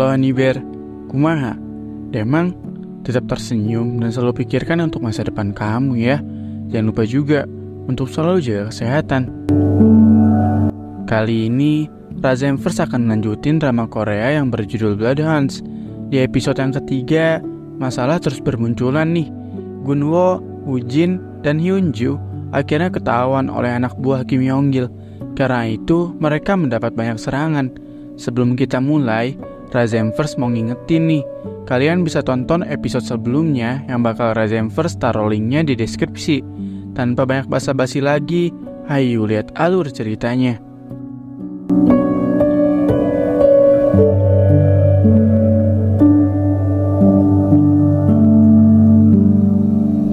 Halo Haniber, kumaha? Demang tetap tersenyum dan selalu pikirkan untuk masa depan kamu ya. Jangan lupa juga untuk selalu jaga kesehatan. Kali ini, Razemverse akan melanjutin drama Korea yang berjudul Bloodhounds. Di episode yang ketiga, masalah terus bermunculan nih. Gunwo, Woojin, dan Hyunju akhirnya ketahuan oleh anak buah Kim Yonggil. Karena itu, mereka mendapat banyak serangan. Sebelum kita mulai, Razemverse mau ngingetin nih, kalian bisa tonton episode sebelumnya yang bakal Razemverse taruh linknya di deskripsi. Tanpa banyak basa-basi lagi, ayo lihat alur ceritanya.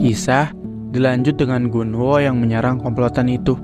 Kisah dilanjut dengan Gunwo yang menyerang komplotan itu.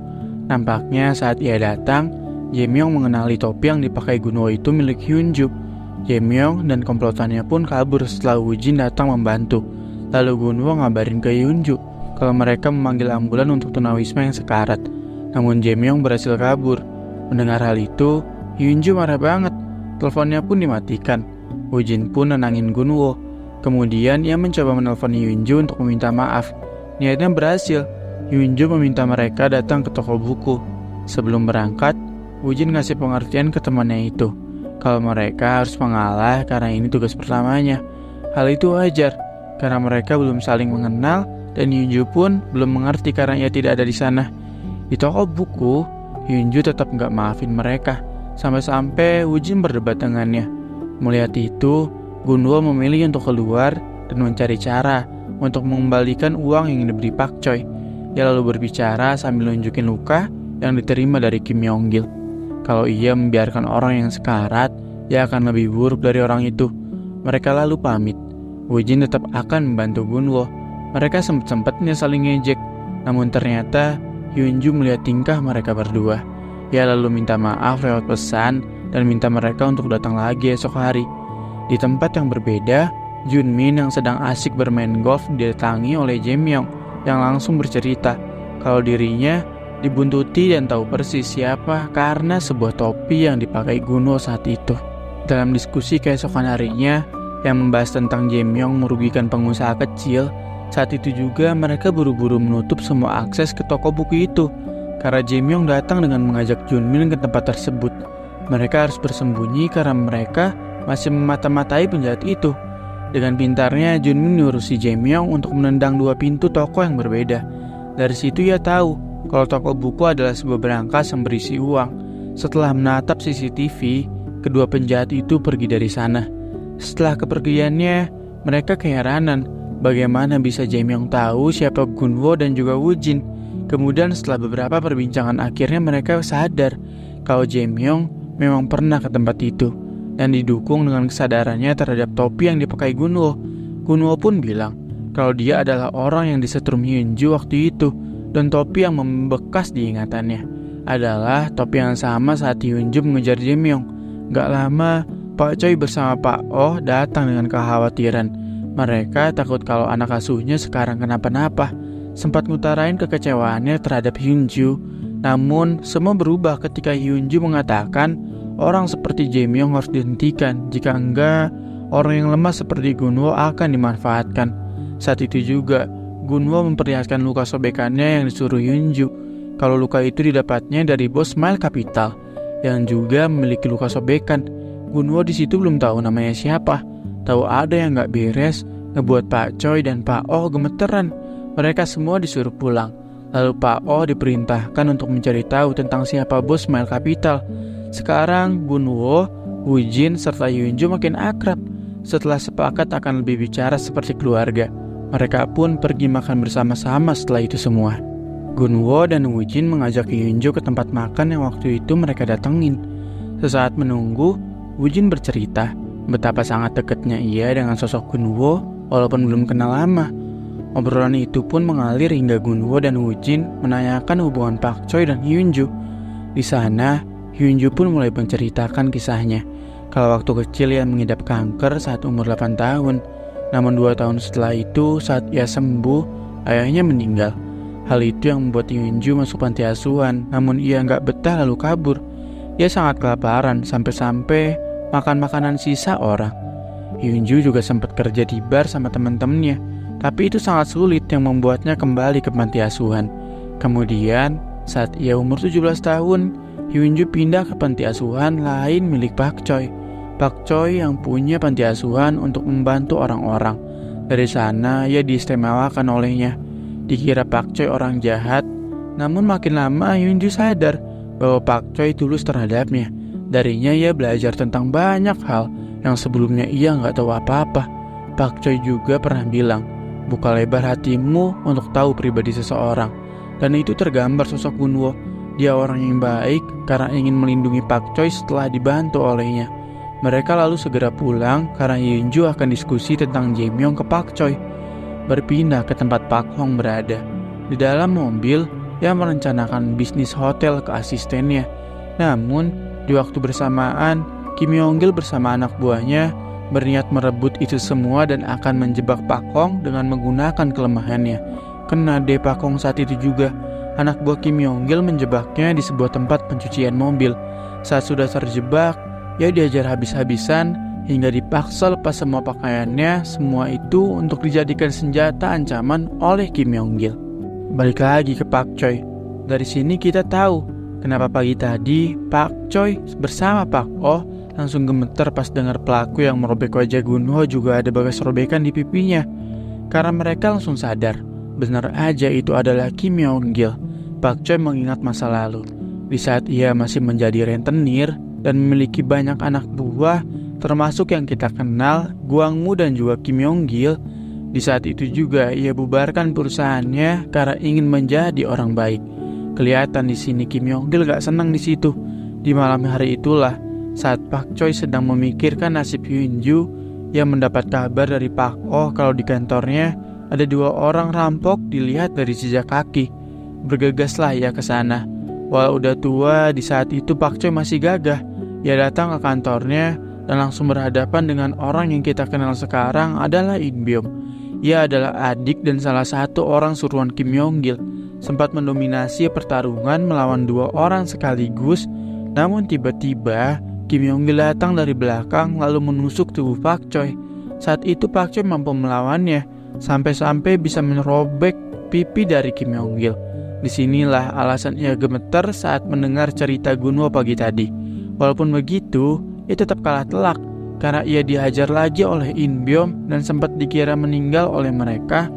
Nampaknya saat ia datang, Jaemyung mengenali topi yang dipakai Gunwo itu milik Hyunju. Jaemyung dan komplotannya pun kabur setelah Woojin datang membantu. Lalu Gunwo ngabarin ke Hyunju kalau mereka memanggil ambulan untuk tunawisma yang sekarat. Namun Jaemyung berhasil kabur. Mendengar hal itu, Hyunju marah banget. Teleponnya pun dimatikan. Woojin pun nenangin Gunwo. Kemudian ia mencoba menelpon Hyunju untuk meminta maaf. Niatnya berhasil. Hyunju meminta mereka datang ke toko buku. Sebelum berangkat, Woojin ngasih pengertian ke temannya itu kalau mereka harus mengalah karena ini tugas pertamanya. Hal itu wajar karena mereka belum saling mengenal dan Hyunju pun belum mengerti karena ia tidak ada di sana. Di toko buku, Hyunju tetap nggak maafin mereka sampai-sampai Woojin berdebat dengannya. Melihat itu, Gunwo memilih untuk keluar dan mencari cara untuk mengembalikan uang yang diberi Pak Choi. Ia lalu berbicara sambil nunjukin luka yang diterima dari Kim Yonggil. Kalau ia membiarkan orang yang sekarat, ia akan lebih buruk dari orang itu. Mereka lalu pamit. Woojin tetap akan membantu Gunwo. Mereka sempat-sempatnya saling ngejek. Namun ternyata Hyunju melihat tingkah mereka berdua. Ia lalu minta maaf lewat pesan dan minta mereka untuk datang lagi esok hari. Di tempat yang berbeda, Junmin yang sedang asik bermain golf didatangi oleh Jaemyung yang langsung bercerita kalau dirinya dibuntuti dan tahu persis siapa karena sebuah topi yang dipakai Gunwo saat itu. Dalam diskusi keesokan harinya yang membahas tentang Jaemyung merugikan pengusaha kecil, saat itu juga mereka buru-buru menutup semua akses ke toko buku itu karena Jaemyung datang dengan mengajak Junmin ke tempat tersebut. Mereka harus bersembunyi karena mereka masih memata-matai penjahat itu. Dengan pintarnya Junmin nyuruh si Jaemyung untuk menendang dua pintu toko yang berbeda. Dari situ ia tahu kalau toko buku adalah sebuah berangkas yang berisi uang. Setelah menatap CCTV, kedua penjahat itu pergi dari sana. Setelah kepergiannya, mereka keheranan bagaimana bisa Jaemyung tahu siapa Gunwo dan juga Woojin. Kemudian setelah beberapa perbincangan akhirnya mereka sadar kalau Jaemyung memang pernah ke tempat itu dan didukung dengan kesadarannya terhadap topi yang dipakai Gunwo. Gunwo pun bilang kalau dia adalah orang yang disetrum Hyunju waktu itu. Dan topi yang membekas di ingatannya adalah topi yang sama saat Hyunju mengejar Jaemyung. Gak lama, Pak Choi bersama Pak Oh datang dengan kekhawatiran. Mereka takut kalau anak asuhnya sekarang kenapa-napa. Sempat ngutarain kekecewaannya terhadap Hyunju. Namun, semua berubah ketika Hyunju mengatakan orang seperti Jaemyung harus dihentikan. Jika enggak, orang yang lemah seperti Gunwo akan dimanfaatkan. Saat itu juga, Gunwo memperlihatkan luka sobekannya yang disuruh Hyunju. Kalau luka itu didapatnya dari bos Smile Capital yang juga memiliki luka sobekan. Gunwo di situ belum tahu namanya siapa. Tahu ada yang nggak beres, ngebuat Pak Choi dan Pak Oh gemeteran. Mereka semua disuruh pulang. Lalu Pak Oh diperintahkan untuk mencari tahu tentang siapa bos Smile Capital. Sekarang Gunwo, Woojin serta Hyunju makin akrab. Setelah sepakat akan lebih bicara seperti keluarga, mereka pun pergi makan bersama-sama setelah itu semua. Gunwo dan Woojin mengajak Hyunju ke tempat makan yang waktu itu mereka datengin. Sesaat menunggu, Woojin bercerita betapa sangat dekatnya ia dengan sosok Gunwo walaupun belum kenal lama. Obrolan itu pun mengalir hingga Gunwo dan Woojin menanyakan hubungan Pak Choi dan Hyunju. Di sana, Hyunju pun mulai menceritakan kisahnya. Kalau waktu kecil ia mengidap kanker saat umur 8 tahun. Namun 2 tahun setelah itu, saat ia sembuh, ayahnya meninggal. Hal itu yang membuat Hyunju masuk panti asuhan, namun ia nggak betah lalu kabur. Ia sangat kelaparan, sampai-sampai makan makanan sisa orang. Hyunju juga sempat kerja di bar sama teman-temannya, tapi itu sangat sulit yang membuatnya kembali ke panti asuhan. Kemudian, saat ia umur 17 tahun, Hyunju pindah ke panti asuhan lain milik Pak Choi. Pak Choi yang punya panti asuhan untuk membantu orang-orang. Dari sana, ia diistimewakan olehnya. Dikira Pak Choi orang jahat, namun makin lama Hyunju sadar bahwa Pak Choi tulus terhadapnya. Darinya ia belajar tentang banyak hal yang sebelumnya ia nggak tahu apa-apa. Pak Choi juga pernah bilang, buka lebar hatimu untuk tahu pribadi seseorang. Dan itu tergambar sosok Gunwo. Dia orang yang baik karena ingin melindungi Pak Choi setelah dibantu olehnya. Mereka lalu segera pulang karena Hyunju akan diskusi tentang Jae-myung ke Pak Choi. Berpindah ke tempat Pak Hong berada. Di dalam mobil, ia merencanakan bisnis hotel ke asistennya. Namun, di waktu bersamaan, Kim Yong-gil bersama anak buahnya berniat merebut itu semua dan akan menjebak Pak Hong dengan menggunakan kelemahannya. Kena deh Pak Hong saat itu juga. Anak buah Kim Yong-gil menjebaknya di sebuah tempat pencucian mobil. Saat sudah terjebak, ia diajar habis-habisan hingga dipaksa lepas semua pakaiannya, semua itu untuk dijadikan senjata ancaman oleh Kim Yong-gil. Balik lagi ke Pak Choi. Dari sini kita tahu kenapa pagi tadi Pak Choi bersama Pak Oh langsung gemeter pas dengar pelaku yang merobek wajah Gunho juga ada bekas robekan di pipinya. Karena mereka langsung sadar, benar aja itu adalah Kim Yong-gil. Pak Choi mengingat masa lalu. Di saat ia masih menjadi rentenir dan memiliki banyak anak buah, termasuk yang kita kenal, Gwang-mu dan juga Kim Yong-gil. Di saat itu juga ia bubarkan perusahaannya karena ingin menjadi orang baik. Kelihatan di sini Kim Yong-gil gak senang di situ. Di malam hari itulah, saat Pak Choi sedang memikirkan nasib Hyunju, ia mendapat kabar dari Pak Oh kalau di kantornya ada 2 orang rampok dilihat dari jejak kaki. Bergegaslah ia ke sana. Walau udah tua, di saat itu Pak Choi masih gagah. Ia datang ke kantornya dan langsung berhadapan dengan orang yang kita kenal sekarang adalah In Byung. Ia adalah adik dan salah satu orang suruhan Kim Yong-gil. Sempat mendominasi pertarungan melawan 2 orang sekaligus. Namun tiba-tiba Kim Yong-gil datang dari belakang lalu menusuk tubuh Pak Choi. Saat itu Pak Choi mampu melawannya, sampai-sampai bisa merobek pipi dari Kim Yong-gil. Disinilah alasan ia gemeter saat mendengar cerita Gunwo pagi tadi. Walaupun begitu, ia tetap kalah telak karena ia dihajar lagi oleh In Byung dan sempat dikira meninggal oleh mereka.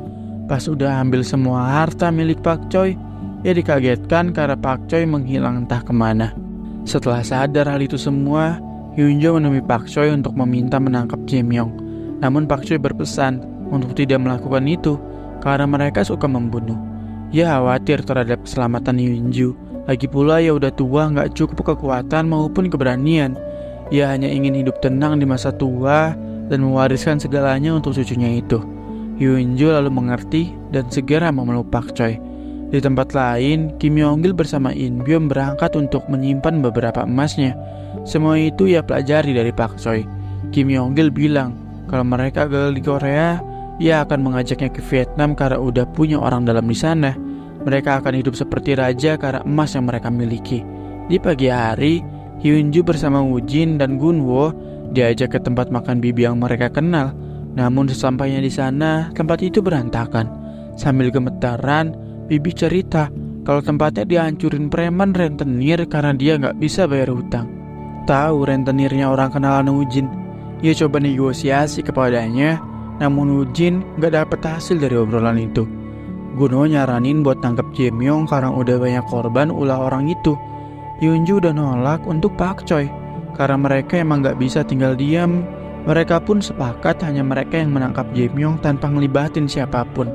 Pas udah ambil semua harta milik Pak Choi, ia dikagetkan karena Pak Choi menghilang entah kemana. Setelah sadar hal itu semua, Hyunjo menemui Pak Choi untuk meminta menangkap Jae-myung. Namun Pak Choi berpesan untuk tidak melakukan itu karena mereka suka membunuh. Ia khawatir terhadap keselamatan Hyunju. Lagi pula ia udah tua, gak cukup kekuatan maupun keberanian. Ia hanya ingin hidup tenang di masa tua dan mewariskan segalanya untuk cucunya itu. Hyunju lalu mengerti dan segera memeluk Pak Choi. Di tempat lain, Kim Yong-gil bersama In Byung berangkat untuk menyimpan beberapa emasnya. Semua itu ia pelajari dari Pak Choi. Kim Yong-gil bilang kalau mereka gagal di Korea, ia akan mengajaknya ke Vietnam karena udah punya orang dalam di sana. Mereka akan hidup seperti raja karena emas yang mereka miliki. Di pagi hari, Hyunju bersama Woo Jin dan Gunwo diajak ke tempat makan bibi yang mereka kenal. Namun sesampainya di sana, tempat itu berantakan. Sambil gemetaran, bibi cerita kalau tempatnya dihancurin preman rentenir karena dia nggak bisa bayar hutang. Tahu rentenirnya orang kenalan Woo Jin. Ia coba negosiasi kepadanya, namun Woo Jin gak dapet hasil dari obrolan itu. Gunwo nyaranin buat tangkap Jae-myung karena udah banyak korban ulah orang itu. Hyunju udah nolak untuk Pak Choi karena mereka emang gak bisa tinggal diam. Mereka pun sepakat hanya mereka yang menangkap Jae-myung tanpa ngelibatin siapapun.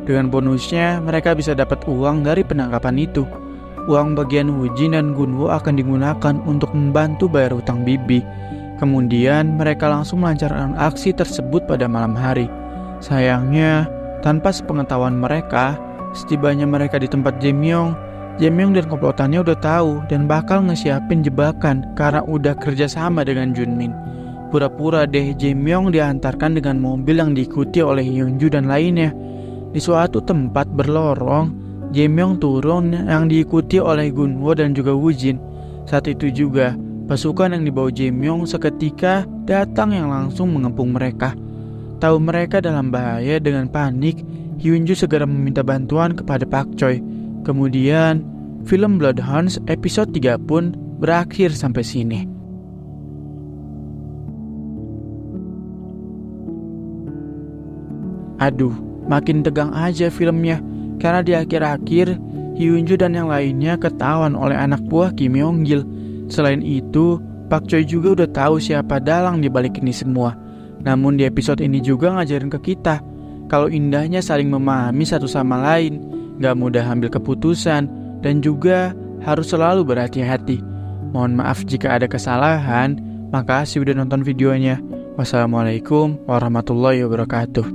Dengan bonusnya mereka bisa dapat uang dari penangkapan itu. Uang bagian Woo Jin dan Gunwo akan digunakan untuk membantu bayar hutang bibi. Kemudian mereka langsung melancarkan aksi tersebut pada malam hari. Sayangnya, tanpa sepengetahuan mereka, setibanya mereka di tempat Jae-myung dan komplotannya udah tahu dan bakal ngesiapin jebakan karena udah kerja sama dengan Junmin. Pura-pura deh Jae-myung diantarkan dengan mobil yang diikuti oleh Hyunju dan lainnya. Di suatu tempat berlorong, Jae-myung turun yang diikuti oleh Gunwo dan juga Woo Jin. Saat itu juga, Pasukan yang dibawa Jae-myung seketika datang yang langsung mengepung mereka. Tahu mereka dalam bahaya, dengan panik, Hyunju segera meminta bantuan kepada Pak Choi. Kemudian, film Bloodhounds episode 3 pun berakhir sampai sini. Aduh, makin tegang aja filmnya, karena di akhir-akhir Hyunju dan yang lainnya ketahuan oleh anak buah Kim Yong-gil. Selain itu, Pak Choi juga udah tahu siapa dalang di balik ini semua. Namun di episode ini juga ngajarin ke kita kalau indahnya saling memahami satu sama lain, gak mudah ambil keputusan, dan juga harus selalu berhati-hati. Mohon maaf jika ada kesalahan. Makasih udah nonton videonya. Wassalamualaikum warahmatullahi wabarakatuh.